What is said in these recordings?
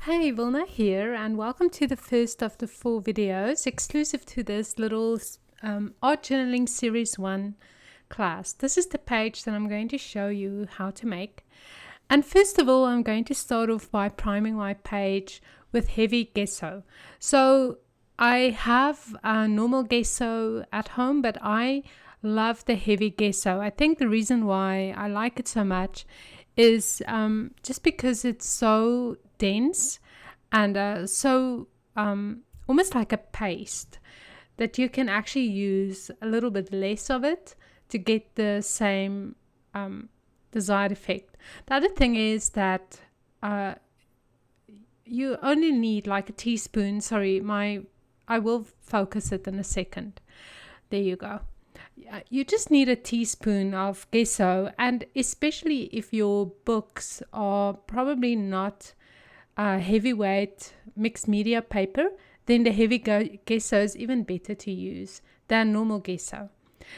Hey, Wilna here, and welcome to the first of the 4 videos exclusive to this little art journaling series 1 class. This is the page that I'm going to show you how to make. And first of all, I'm going to start off by priming my page with heavy gesso. So I have a normal gesso at home, but I love the heavy gesso. I think the reason why I like it so much is just because it's so dense and so almost like a paste that you can actually use a little bit less of it to get the same desired effect. The other thing is that you only need like a teaspoon. I will focus it in a second. There you go. You just need a teaspoon of gesso, and especially if your books are probably not heavyweight mixed media paper, then the heavy gesso is even better to use than normal gesso.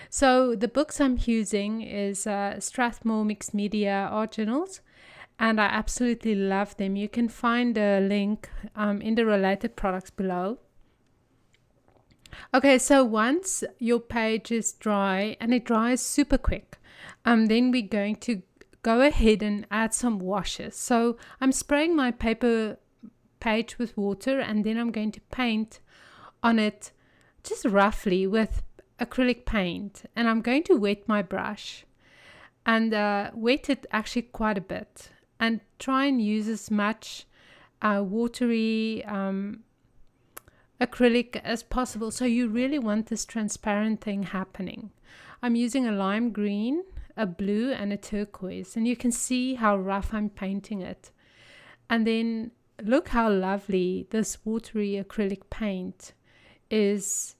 So the books I'm using is Strathmore Mixed Media Art Journals, and I absolutely love them. You can find a link in the related products below. Okay, so once your page is dry, and it dries super quick, then we're going to go ahead and add some washes. So I'm spraying my paper page with water, and then I'm going to paint on it just roughly with acrylic paint, and I'm going to wet my brush and wet it actually quite a bit, and try and use as much watery acrylic as possible. So you really want this transparent thing happening. I'm using a lime green, a blue, and a turquoise, and you can see how rough I'm painting it. And then look how lovely this watery acrylic paint is,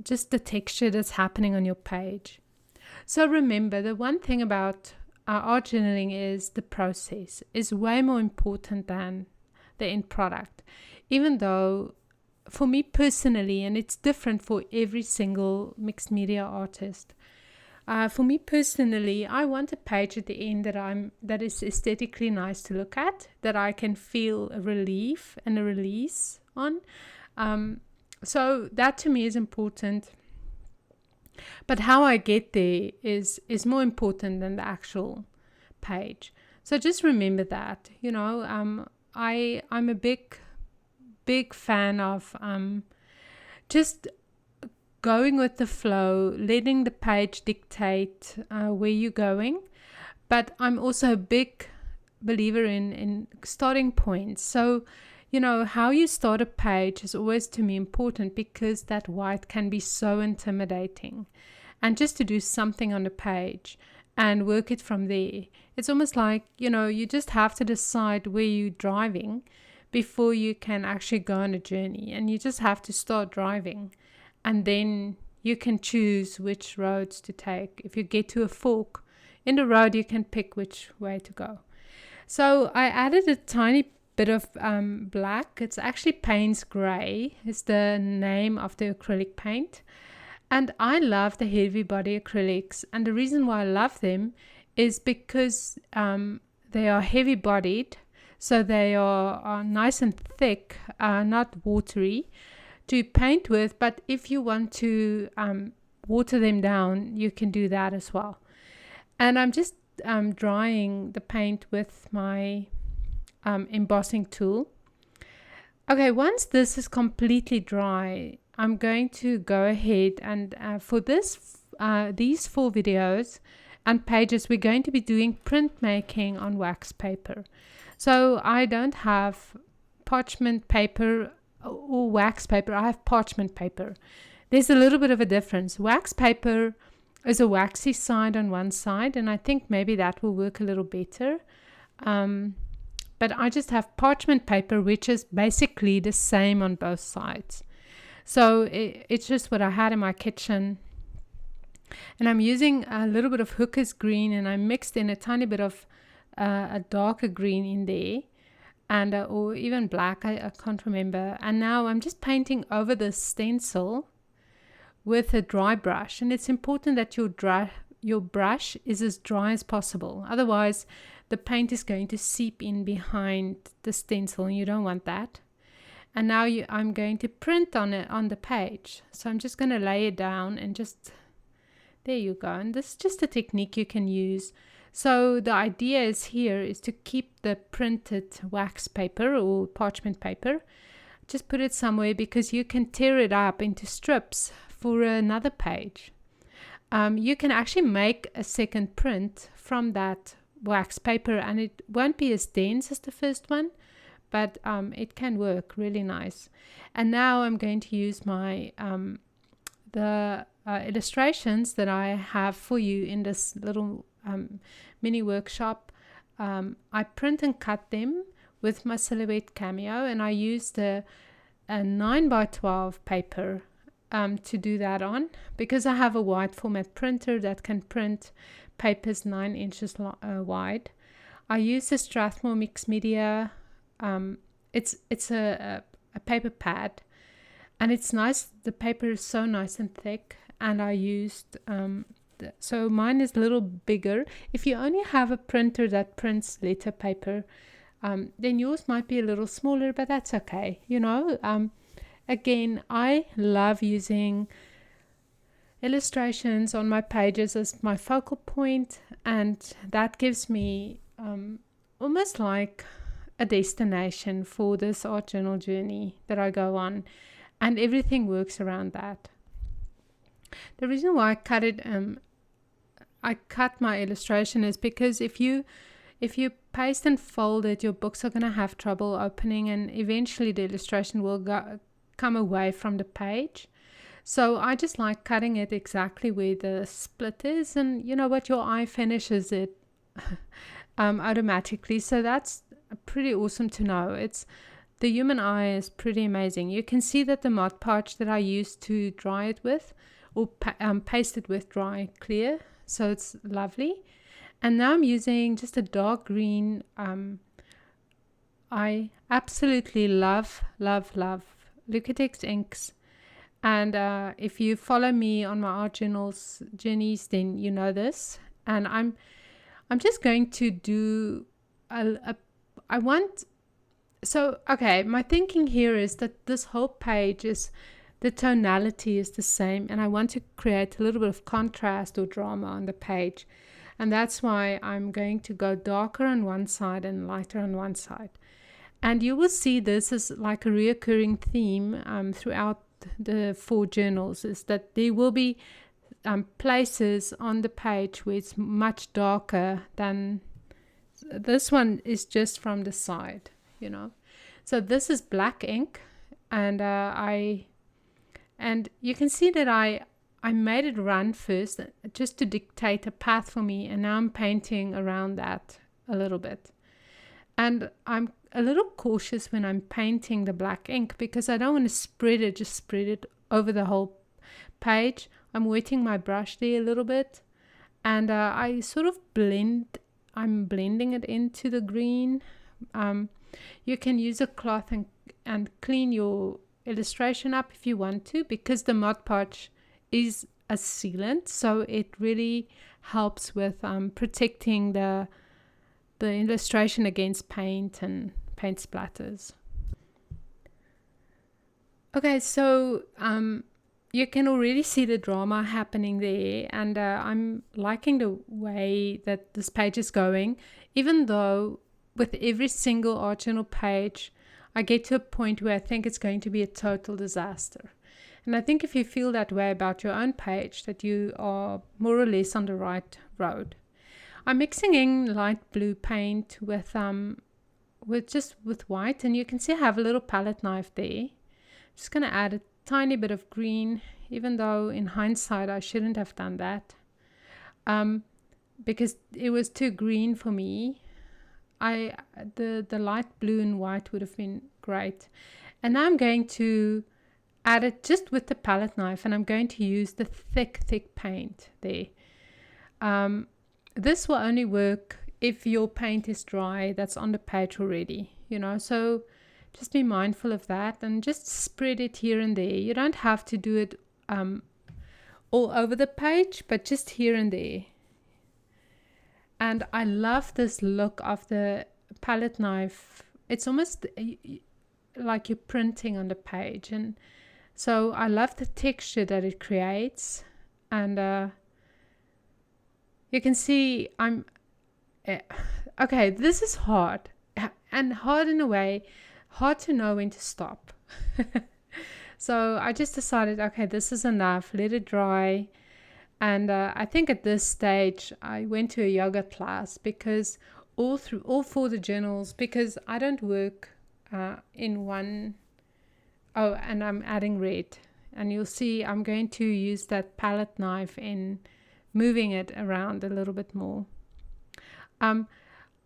just the texture that's happening on your page. So remember, the one thing about art journaling is the process is way more important than the end product, even though for me personally, and it's different for every single mixed media artist, for me personally, I want a page at the end that is aesthetically nice to look at, that I can feel a relief and a release on. So that to me is important. But how I get there is more important than the actual page. So just remember that, I'm a big fan of just going with the flow, letting the page dictate where you're going. But I'm also a big believer in starting points. So, how you start a page is always to me important, because that white can be so intimidating. And just to do something on the page and work it from there, it's almost like, you just have to decide where you're driving before you can actually go on a journey, and you just have to start driving, and then you can choose which roads to take. If you get to a fork in the road, you can pick which way to go. So I added a tiny bit of black. It's actually Payne's Gray is the name of the acrylic paint, and I love the heavy body acrylics, and the reason why I love them is because they are heavy bodied. So they are nice and thick, not watery to paint with. But if you want to water them down, you can do that as well. And I'm just drying the paint with my embossing tool. Okay, once this is completely dry, I'm going to go ahead and for these 4 videos and pages, we're going to be doing printmaking on wax paper. So I don't have parchment paper or wax paper. I have parchment paper. There's a little bit of a difference. Wax paper is a waxy side on one side, and I think maybe that will work a little better. But I just have parchment paper, which is basically the same on both sides. So it's just what I had in my kitchen. And I'm using a little bit of hooker's green, and I mixed in a tiny bit of a darker green in there, and or even black, I can't remember. And now I'm just painting over the stencil with a dry brush, and it's important that your your brush is as dry as possible. Otherwise, the paint is going to seep in behind the stencil, and you don't want that. And now I'm going to print on it on the page. So I'm just going to lay it down and just, there you go. And this is just a technique you can use. So the idea is here is to keep the printed wax paper or parchment paper. Just put it somewhere because you can tear it up into strips for another page. You can actually make a second print from that wax paper, and it won't be as dense as the first one, but it can work really nice. And now I'm going to use my the illustrations that I have for you in this little mini workshop. I print and cut them with my Silhouette Cameo, and I used a 9x12 paper to do that on, because I have a wide format printer that can print papers 9 inches wide. I use the Strathmore Mixed Media. It's a paper pad, and it's nice. The paper is so nice and thick, and I used so mine is a little bigger. If you only have a printer that prints letter paper, then yours might be a little smaller, but that's okay. Again, I love using illustrations on my pages as my focal point, and that gives me almost like a destination for this art journal journey that I go on, and everything works around that. The reason why I cut my illustration is because if you paste and fold it, your books are going to have trouble opening, and eventually the illustration will come away from the page. So I just like cutting it exactly where the split is, and you know what, your eye finishes it automatically. So that's pretty awesome to know. The human eye is pretty amazing. You can see that the Mod Podge that I used to dry it with, or paste it with, dry clear. So it's lovely. And now I'm using just a dark green. I absolutely love Liquitex inks. And if you follow me on my art journals journeys, then you know this. And I'm just going to do my thinking here is that this whole page is, the tonality is the same, and I want to create a little bit of contrast or drama on the page. And that's why I'm going to go darker on one side and lighter on one side. And you will see this is like a reoccurring theme throughout the 4 journals, is that there will be places on the page where it's much darker than this one is, just from the side, So this is black ink, and and you can see that I made it run first just to dictate a path for me, and now I'm painting around that a little bit. And I'm a little cautious when I'm painting the black ink because I don't want to just spread it over the whole page. I'm wetting my brush there a little bit, and I sort of I'm blending it into the green. You can use a cloth and clean your illustration up if you want to, because the Mod Podge is a sealant, so it really helps with protecting the illustration against paint and paint splatters. Okay, so you can already see the drama happening there, and I'm liking the way that this page is going, even though with every single art journal page I get to a point where I think it's going to be a total disaster. And I think if you feel that way about your own page, that you are more or less on the right road. I'm mixing in light blue paint with white, and you can see I have a little palette knife there. Just going to add a tiny bit of green, even though in hindsight I shouldn't have done that, because it was too green for me. The light blue and white would have been great. And now I'm going to add it just with the palette knife, and I'm going to use the thick paint there. This will only work if your paint is dry that's on the page already, so just be mindful of that and just spread it here and there. You don't have to do it all over the page, but just here and there. And I love this look of the palette knife. It's almost like you're printing on the page. And so I love the texture that it creates. And you can see okay, this is hard. And hard in a way, hard to know when to stop. So I just decided, okay, this is enough. Let it dry. And I think at this stage, I went to a yoga class because all four of the journals, because I don't work in one. Oh, and I'm adding red. And you'll see I'm going to use that palette knife in moving it around a little bit more.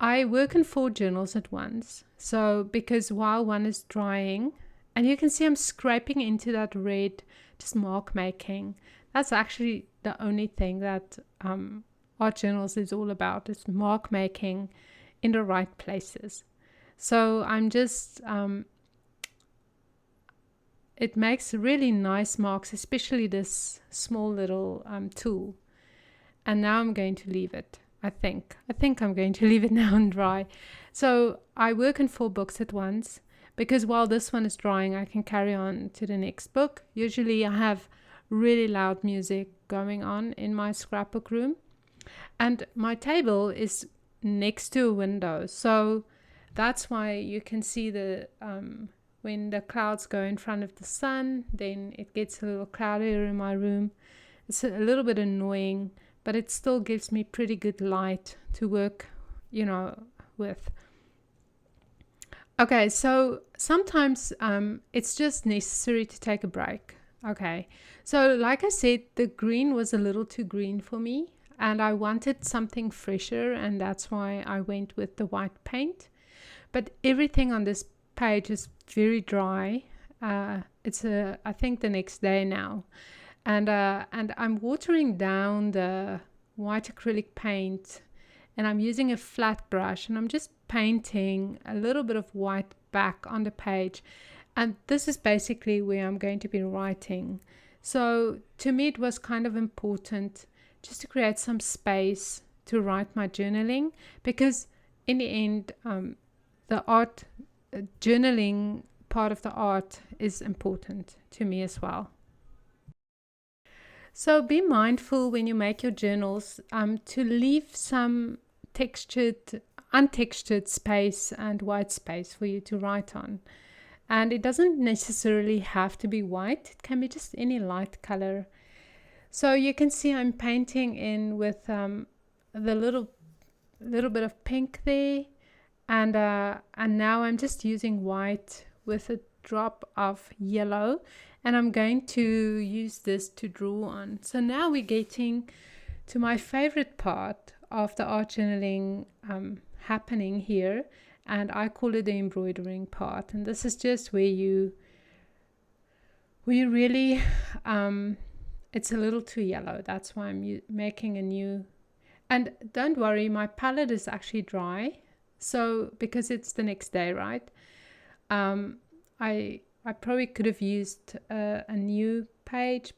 I work in 4 journals at once. So because while one is drying, and you can see I'm scraping into that red, just mark making. That's actually the only thing that art journals is all about, is mark making in the right places. So I'm just, it makes really nice marks, especially this small little tool. And now I'm going to leave it. I think I'm going to leave it now and dry. So I work in 4 books at once, because while this one is drying, I can carry on to the next book. Usually I have really loud music going on in my scrapbook room. And my table is next to a window. So that's why you can see the when the clouds go in front of the sun, then it gets a little cloudier in my room. It's a little bit annoying, but it still gives me pretty good light to work, with. Okay, so sometimes it's just necessary to take a break. Okay, so like I said, the green was a little too green for me, and I wanted something fresher, and that's why I went with the white paint. But everything on this page is very dry. It's I think the next day now, and I'm watering down the white acrylic paint, and I'm using a flat brush, and I'm just painting a little bit of white back on the page. And this is basically where I'm going to be writing. So to me it was kind of important just to create some space to write my journaling, because in the end the art journaling part of the art is important to me as well. So be mindful when you make your journals to leave some untextured space and white space for you to write on. And it doesn't necessarily have to be white. It can be just any light color. So you can see I'm painting in with the little bit of pink there. And now I'm just using white with a drop of yellow. And I'm going to use this to draw on. So now we're getting to my favorite part of the art journaling happening here, and I call it the embroidering part. And this is just where you really it's a little too yellow. That's why I'm making a new. And don't worry, my palette is actually dry, so because it's the next day, right? I probably could have used a new page,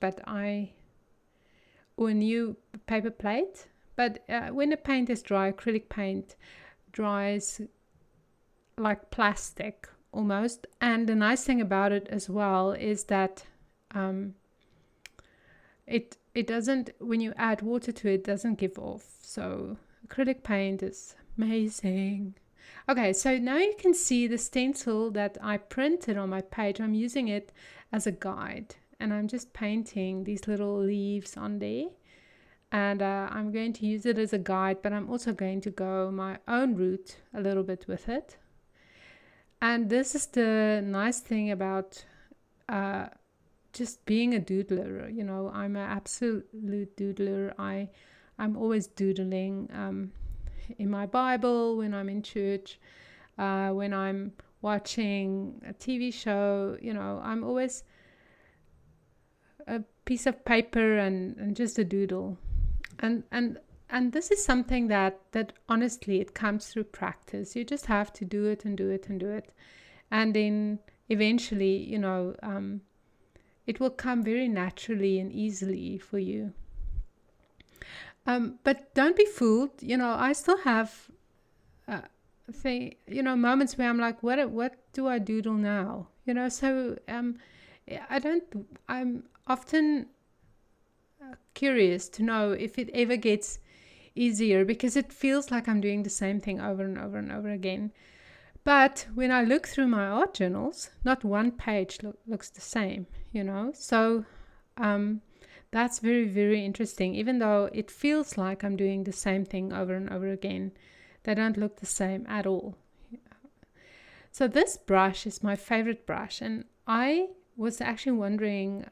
or a new paper plate. But when the paint is dry, acrylic paint dries like plastic almost. And the nice thing about it as well is that it doesn't, when you add water to it, it doesn't give off. So acrylic paint is amazing. Okay, so now you can see the stencil that I printed on my page. I'm using it as a guide, and I'm just painting these little leaves on there. And I'm going to use it as a guide, but I'm also going to go my own route a little bit with it. And this is the nice thing about just being a doodler. I'm an absolute doodler. I'm always doodling in my Bible, when I'm in church, when I'm watching a TV show. I'm always a piece of paper and just a doodle. And this is something that honestly, it comes through practice. You just have to do it and do it and do it, and then eventually it will come very naturally and easily for you. But don't be fooled. I still have moments where I'm like, what do I doodle now? So I don't. I'm often curious to know if it ever gets easier, because it feels like I'm doing the same thing over and over and over again. But when I look through my art journals, not one page looks the same, So that's very, very interesting. Even though it feels like I'm doing the same thing over and over again, they don't look the same at all. So this brush is my favorite brush. And I was actually wondering,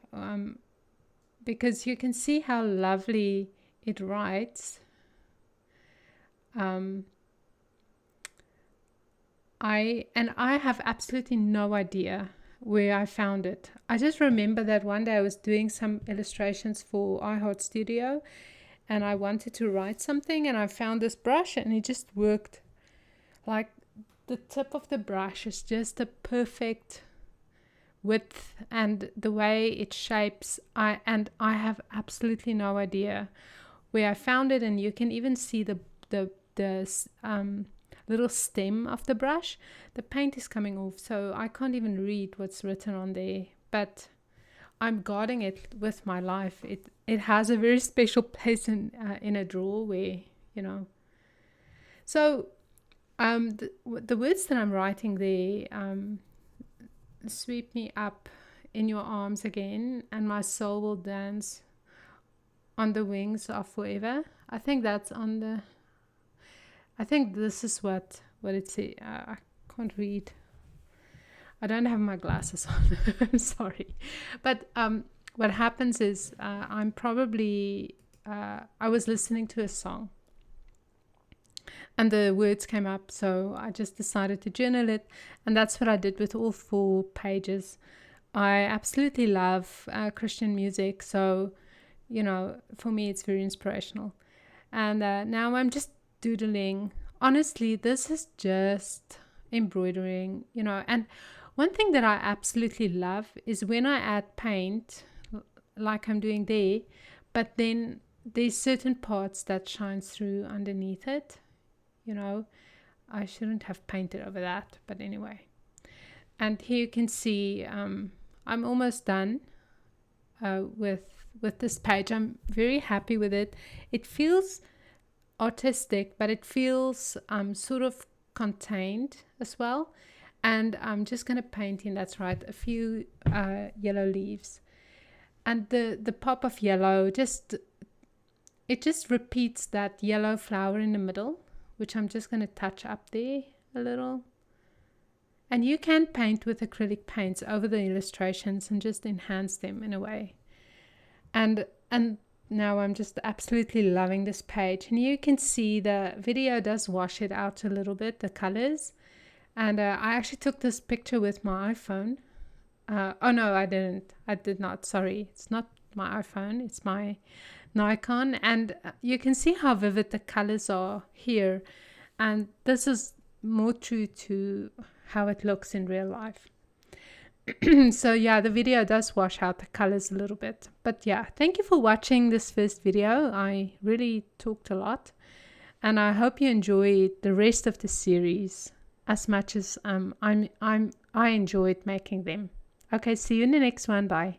because you can see how lovely it writes. I have absolutely no idea where I found it. I just remember that one day I was doing some illustrations for iHeart Studio, and I wanted to write something, and I found this brush, and it just worked. Like, the tip of the brush is just a perfect width, and the way it shapes, I have absolutely no idea where I found it. And you can even see the little stem of the brush. The paint is coming off, so I can't even read what's written on there, but I'm guarding it with my life. It has a very special place in a drawer where, So the words that I'm writing there, sweep me up in your arms again, and my soul will dance on the wings of forever. I think that's on the... I think this is what it says. I can't read. I don't have my glasses on. I'm sorry. But what happens is I'm probably... I was listening to a song, and the words came up, so I just decided to journal it. And that's what I did with all 4 pages. I absolutely love Christian music, so, for me it's very inspirational. And now I'm just doodling. Honestly, this is just embroidering, and one thing that I absolutely love is when I add paint, like I'm doing there, but then there's certain parts that shines through underneath it. I shouldn't have painted over that, but anyway. And here you can see I'm almost done with this page. I'm very happy with it. It feels artistic, but it feels sort of contained as well. And I'm just going to paint in, that's right, a few yellow leaves. And the pop of yellow, it just repeats that yellow flower in the middle, which I'm just going to touch up there a little. And you can paint with acrylic paints over the illustrations and just enhance them in a way. And now I'm just absolutely loving this page. And you can see the video does wash it out a little bit, the colors. And I actually took this picture with my iPhone. Oh no, I didn't. I did not. Sorry. It's not my iPhone. It's my Nikon. And you can see how vivid the colors are here. And this is more true to how it looks in real life. So yeah, the video does wash out the colors a little bit. But yeah, thank you for watching this first video. I really talked a lot. And I hope you enjoyed the rest of the series as much as I enjoyed making them. Okay, see you in the next one. Bye.